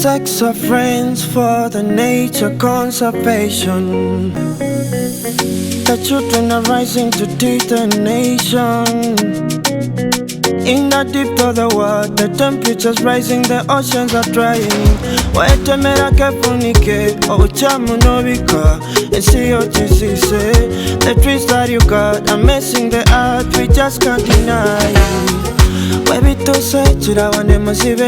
Sex of friends for the nature conservation. The children are rising to teach the nation. In the deep of the world, the temperature's rising, the oceans are drying. Wetemera kefunike, ochamu nobika, and see what you say. The trees that you got are messing the earth, we just can't deny. Webi to say, chira wane masive,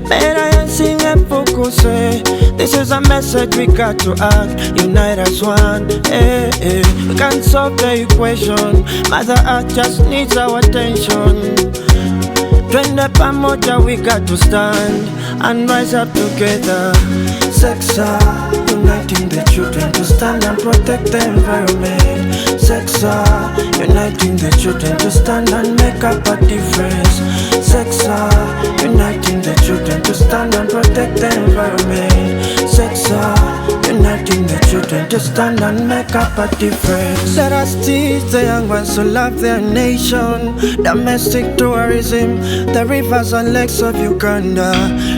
mera yansinge focuse. This is a message we got to act, unite as one. We can't solve the equation, Mother Earth just needs our attention. Twende pamoja, we got to stand and rise up together. Sexa, uniting the children to stand and protect the environment. Sexa, uniting the children to stand and make up a difference. Sexa, uniting the children to stand and protect the environment. Sexa, uniting the children to stand and make up a difference. Let us teach the young ones to love their nation. Domestic tourism, the rivers and lakes of Uganda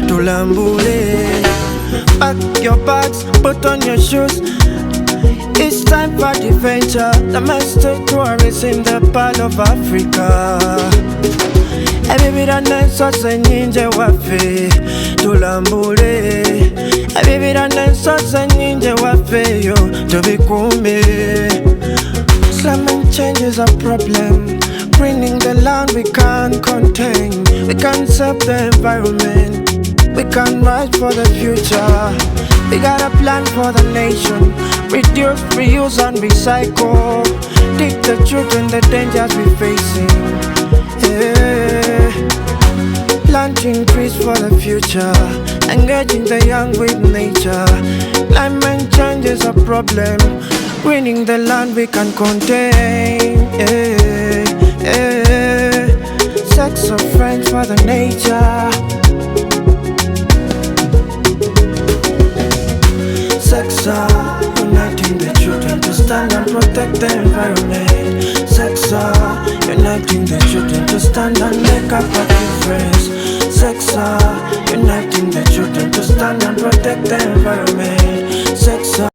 to Lambule. Pack your bags, put on your shoes. It's time for adventure. Domestic tourism, the pearl of Africa. Baby, that nice sauce and ninja wafe to Lambule. Baby, that nice sauce and ninja wafe yo to Bikume. Climate change is a problem, greening the land we can't contain. We can't save the environment, we can't rise for the future. We got a plan for the nation, reduce, reuse and recycle. Teach the children the dangers we're facing. Planting trees for the future, engaging the young with nature. Climate change is a problem, greening the land we can contain. Sex of friends for the nature. Sexa, uniting the children to stand and protect the environment. Sexa, uniting the children to stand and make up a difference. Sexa, uniting the children to stand and protect the environment. Sexa,